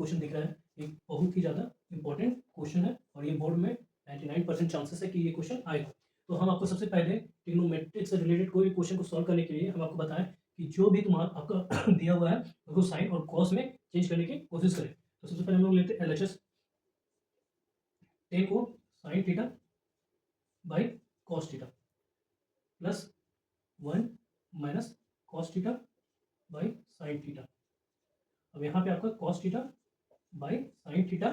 Question दिख रहा है, एक बहुत ही ज़्यादा इंपॉर्टेंट क्वेश्चन है और ये बोर्ड में 99% चांसेस है कि ये क्वेश्चन आएगा। तो हम आपको सबसे पहले ट्रिग्नोमेट्री से रिलेटेड कोई भी क्वेश्चन को सॉल्व करने के लिए हम आपको बताएं कि जो भी तुम्हारा आपका दिया हुआ है उसको साइन और कॉस में चेंज करने की कोशिश करें। तो सबसे पहले हम लोग लेते हैं LHS 10 को sine theta by cos theta plus 1 minus cos theta by sine theta. अब यहाँ पे आपका cos theta by sine theta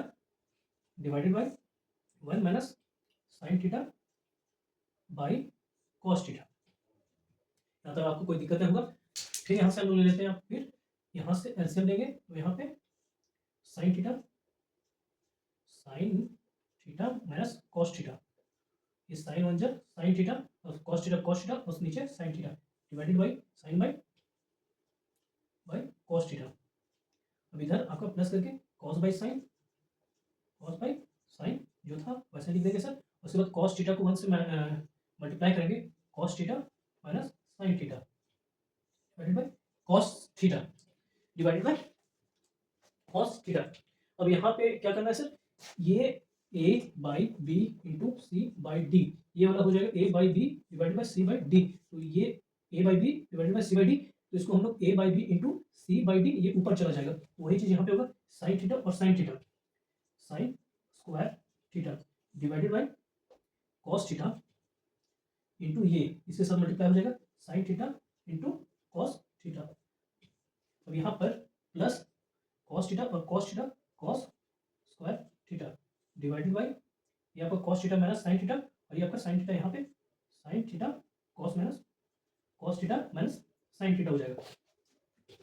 divided by 1 minus sine theta by cos theta. यहाँ तक आपको कोई दिक्कत नहीं होगा। फिर यहाँ से हम लोग ले लेते हैं, फिर यहाँ से एलसीएम लेंगे तो यहाँ पे sine theta minus cos theta, ये साइन वन जब साइन थीटा और कॉस थीटा और नीचे sine theta divided by sine by cos theta. अब इधर आपका प्लस करके कॉस बाई साइन जो था वैसे लिख देंगे सर। उसके बाद कॉस थीटा को 1 से मल्टीप्लाई करेंगे, cos theta minus sine theta divided by cos theta divided by cos theta. अब यहाँ पे क्या करना है सर, ये A by B into C by D, ये वाला हो जाएगा A by B divided by C by D. तो ये A by B divided by C by D, तो इसको हम लोग A by B into C by D, ये ऊपर चला जाएगा। तो वही चीज यहाँ पे होगा साइन थीटा और sine theta, sine square theta divided by cos theta into ये इसके साथ मल्टीप्लाई हो जाएगा sign theta into cos theta. अब यहाँ पर प्लस कॉस थीटा और cos theta cos square theta divided by ये आपका cos theta minus sine theta और ये आपका साइन थीटा, यहाँ पे sine theta cos minus cos theta minus sine theta हो जाएगा।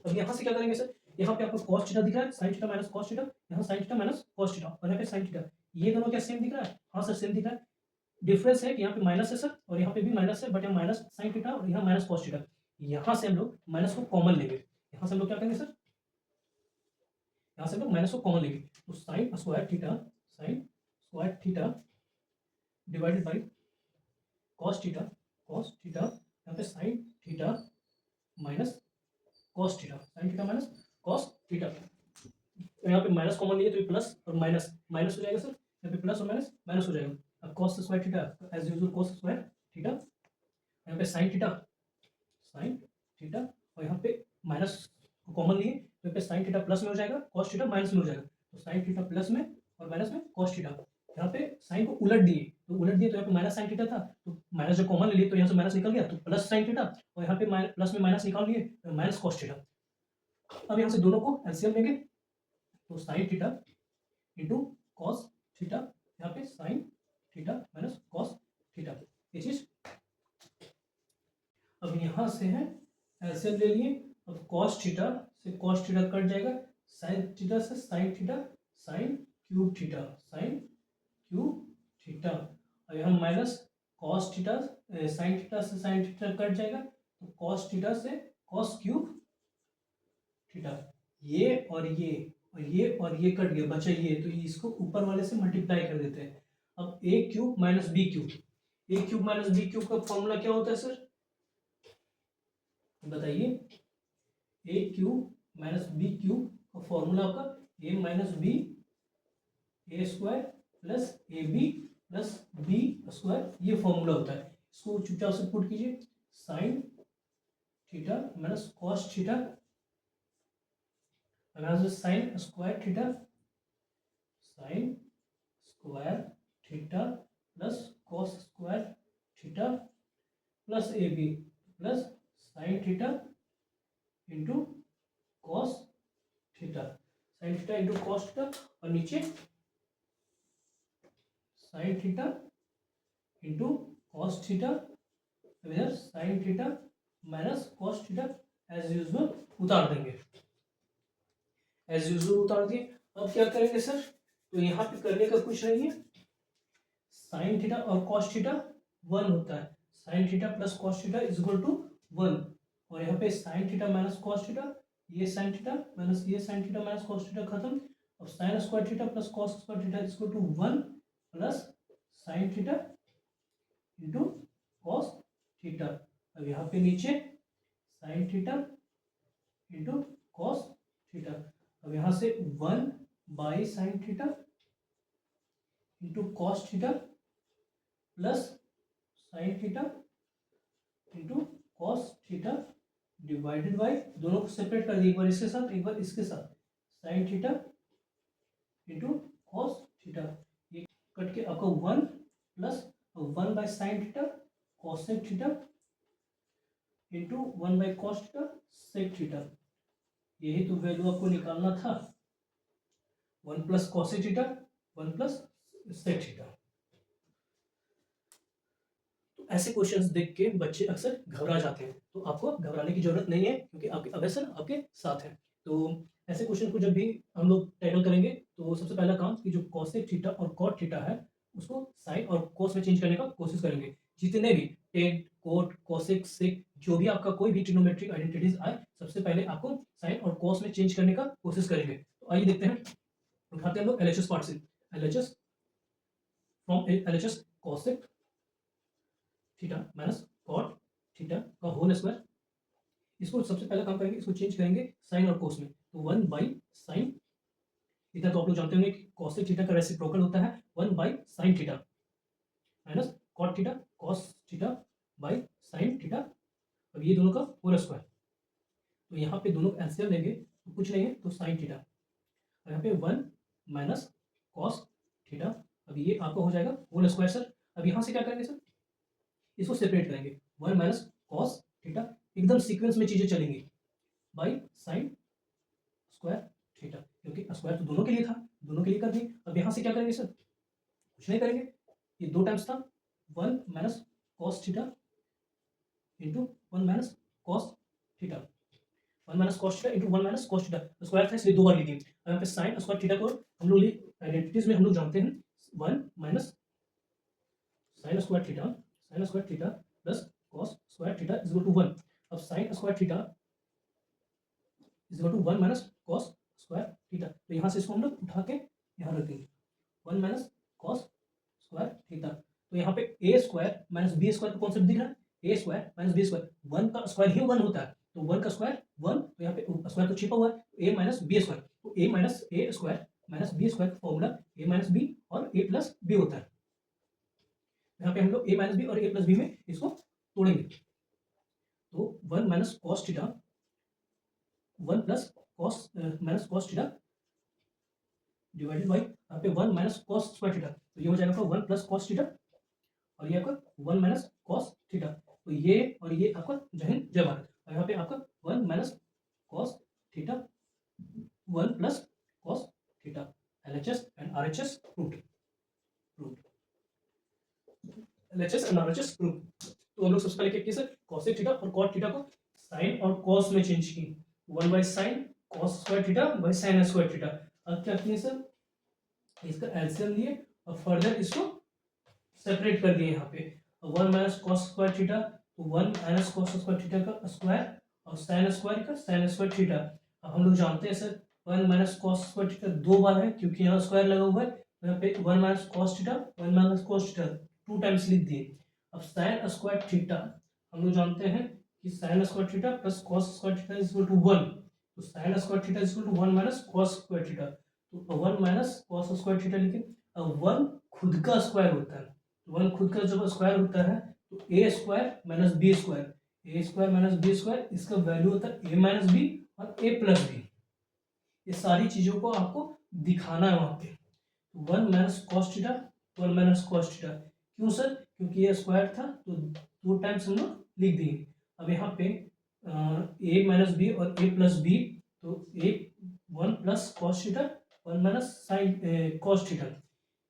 अब यहाँ से क्या करेंगे सर, यहाँ पे आपको कॉस थीटा दिख रहा है, sine theta minus cos theta, यहाँ sine theta minus cos theta और यहाँ पे साइन थीटा, ये दोनों क्या सेम दिख रहा है? हाँ सर सेम दिख रहा है। डिफरेंस है कि यहाँ पे माइनस है सर और यहाँ पे भी माइनस है, बट यहाँ माइनस साइन थीटा और यहाँ माइनस कॉस थीटा। यहाँ से हम लोग माइनस को कॉमन लेंगे, यहाँ से हम लोग क्या करेंगे सर, यहाँ से हम लोग माइनस को कॉमन लेंगे। तो sine square theta divided by cos theta यहाँ पे sine theta minus cos theta, sine theta minus cos theta. यहाँ पे माइनस कॉमन लिए तो ये प्लस और माइनस माइनस हो जाएगा सर, यहाँ पे प्लस और माइनस माइनस हो जाएगा। अब cos square theta as usual cos square theta, यहाँ पे साइन थीटा और यहाँ पे माइनस को कॉमन लिए तो यहाँ पे साइन थीटा प्लस में हो जाएगा, कॉस थीटा माइनस में हो जाएगा। तो साइन थीटा प्लस में और माइनस में कॉस थीटा। यहाँ पे साइन को उलट दिए तो यहाँ पे माइनस साइन थीटा था तो माइनस जो कॉमन ले लिए तो यहाँ से माइनस निकल गया तो प्लस साइन थीटा और यहाँ पे प्लस में माइनस निकाल लिए तो माइनस कॉस थीटा। अब यहाँ से दोनों को एलसीएम लेंगे तो sign theta into cos theta, यहाँ पे sine theta minus cos theta ये चीज। अब यहाँ से है एलसीएम ले लिए, अब कॉस थीटा से कॉस थीटा कट जाएगा, साइन थीटा से sine theta, sine cube theta और यहाँ minus cos theta, sine theta से साइन थीटा कट जाएगा तो कॉस थीटा से कॉस क्यूब थीटा। ये और ये कट गया, बचा ये, तो इसको ऊपर वाले से मल्टीप्लाई कर देते हैं। अब A cube minus B cube का फॉर्मूला क्या होता है सर, बताइए। A cube minus B cube का फॉर्मूला आपका A minus B A square plus A B plus B square, ये फॉर्मूला होता है। इसको चुपचाप से पुट कीजिए, sine theta minus cos theta sine square theta plus cos square theta plus A B plus sine theta into cos theta, sine theta into cos theta और नीचे sine theta into cos theta, इधर sine theta minus cos theta as usual उतार देंगे, as usual उतार दिए। अब क्या करेंगे सर, तो यहाँ पे करने का कुछ नहीं है, साइन थीटा और कॉस थीटा 1 होता है, sine theta plus cos theta is equal to 1 और यहाँ पे sine theta minus cos theta, ये साइन थीटा माइनस ये sine theta minus cos theta खत्म। अब sine square theta plus cos square theta is equal to 1 plus sine theta into cos theta. अब यहाँ पे नीचे sine theta into cos theta. अब यहाँ से 1 by sine theta into cos theta plus sine theta into cos theta divided by, दोनों को separate कर दिए, एक बार इसके साथ एक बार इसके साथ, sine theta into cos theta, ये कट के आपको 1 plus 1 by sine theta cosec theta into 1 by cos theta sec theta, यही तो वैल्यू आपको निकालना था, 1 plus cosec theta 1 plus sec theta. तो ऐसे क्वेश्चंस देख के बच्चे अक्सर घबरा जाते हैं, तो आपको घबराने की जरूरत नहीं है क्योंकि आपके अवसर आपके साथ है। तो ऐसे क्वेश्चन को जब भी हम लोग टैकल करेंगे तो सबसे पहला काम कि जो कॉसेक थीटा और कॉट थीटा है उसको साइन और कोस में चेंज करने का कोशिश करेंगे। जितने भी टेन कोट कोसेक सेक जो भी आपका कोई भी ट्रिग्नोमेट्रिक आइडेंटिटीज आए, सबसे पहले आपको साइन और कोस में चेंज करने का कोशिश करेंगे। तो आइए देखते हैं, उठाते हैं हम लोग एलएचएस पार्ट से। LHS from LHS cosec theta minus cot theta का होल स्क्वायर, इसको सबसे पहला काम करेंगे, इसको चेंज करेंगे साइन और कोस में, तो 1 बाई साइन, इतना तो आप लोग जानते होंगे कि कॉसेक थीटा का रेसिप्रोकल होता है 1 by sine theta minus cot theta cos theta by sine theta, अब ये दोनों का होल स्क्वायर, तो यहाँ पे दोनों एलसीएम लेंगे तो कुछ नहीं है तो साइन थीटा, और यहाँ पे 1 माइनस कॉस थीटा, अब ये आपका हो जाएगा होल स्क्वायर सर। अब यहाँ से क्या करेंगे सर, इसको सेपरेट करेंगे, 1 माइनस कॉस थीटा, एकदम सीक्वेंस में चीजें चलेंगी, बाई साइन स्क्वायर थीटा, क्योंकि स्क्वायर तो दोनों के लिए था, दोनों के लिए कर दिए। अब यहाँ से क्या करेंगे सर, कुछ नहीं करेंगे, ये 2 टाइम्स था, 1 minus cos theta into 1 minus cos theta, 1 minus cos theta into 1 minus cos theta, square था इसलिए 2 बार लिख दिए। अब यहाँ पे साइन स्क्वायर थीटा को हम लोग आइडेंटिटीज में हम लोग जानते हैं 1 minus sine square theta plus cos square theta is equal to 1। अब sine square theta is equal to 1 minus cos square theta, तो यहाँ से इसको हम लोग उठा के यहाँ रख देंगे, 1 माइनस कॉस स्क्वायर थीटा, तो यहाँ पे ए स्क्वायर माइनस बी स्क्वायर का कॉन्सेप्ट दिख रहा है, ए स्क्वायर माइनस बी स्क्वायर, 1 का स्क्वायर ही 1 होता है, तो 1 का स्क्वायर 1, तो यहाँ पे स्क्वायर तो छिपा हुआ है, ए माइनस बी स्क्वायर, तो ए माइनस ए स्क्वायर माइनस बी स्क्वायर का फॉर्मूला ए माइनस बी और ए प्लस बी होता है। यहाँ पे हम लोग ए माइनस बी और ए प्लस बी में इसको तोड़ेंगे, तो 1 minus cos theta 1 plus cos minus cos theta divided by यहाँ पे 1 माइनस कॉस स्क्वायर थीटा, तो ये हो जाएगा आपका 1 प्लस कॉस थीटा और ये आपका 1 माइनस कॉस थीटा, तो ये और ये आपका जय हिंद जय भारत, और यहाँ पे आपका 1 minus cos theta 1 plus cos theta, LHS and RHS proved, LHS and RHS proved. तो हम लोग सबसे पहले क्या किया सर, कॉसेक थीटा और कॉट थीटा को साइन और कॉस में चेंज की, 1 by sine cos square theta by sign square theta. अब क्या किए सर, इसका एलसीएम लिए और फर्दर इसको सेपरेट कर दिए, यहाँ पे 1 माइनस कॉस स्क्वायर थीटा, तो 1 माइनस कॉस स्क्वायर थीटा का स्क्वायर और साइन स्क्वायर का साइन स्क्वायर थीटा। अब हम लोग जानते हैं sir 1 minus cos square theta 2 बार है क्योंकि यहाँ स्क्वायर लगा हुआ है, तो यहाँ पे 1 minus cos theta 1 minus cos theta 2 times लिख दिए। अब साइन स्क्वायर थीटा हम लोग जानते हैं कि sine square theta plus cos square theta is equal to 1, तो sine square theta is equal to 1 minus cos square theta, तो 1 माइनस कॉस स्क्वायर थीटा लिखे। अब 1 खुद का स्क्वायर होता है, 1 खुद का जब स्क्वायर होता है तो ए स्क्वायर माइनस बी स्क्वायर, ए स्क्वायर माइनस बी स्क्वायर, इसका वैल्यू होता है ए माइनस बी और ए प्लस बी, ये सारी चीजों को आपको दिखाना है वहां पे। 1 minus cos theta 1 minus cos theta, क्यों सर, क्योंकि ये स्क्वायर था तो 2 टाइम्स हम लोग लिख दिए। अब यहाँ पे ए माइनस बी और ए प्लस बी, तो ए 1 plus cos theta 1 minus sine cos theta,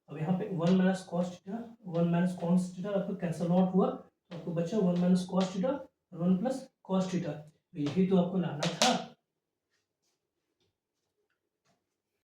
अब यहाँ पे 1 minus cos theta 1 minus cos theta आपको कैंसल आउट हुआ, तो आपको बचा 1 माइनस कॉस थीटा और 1 प्लस कॉस थीटा, तो यही तो आपको लाना था,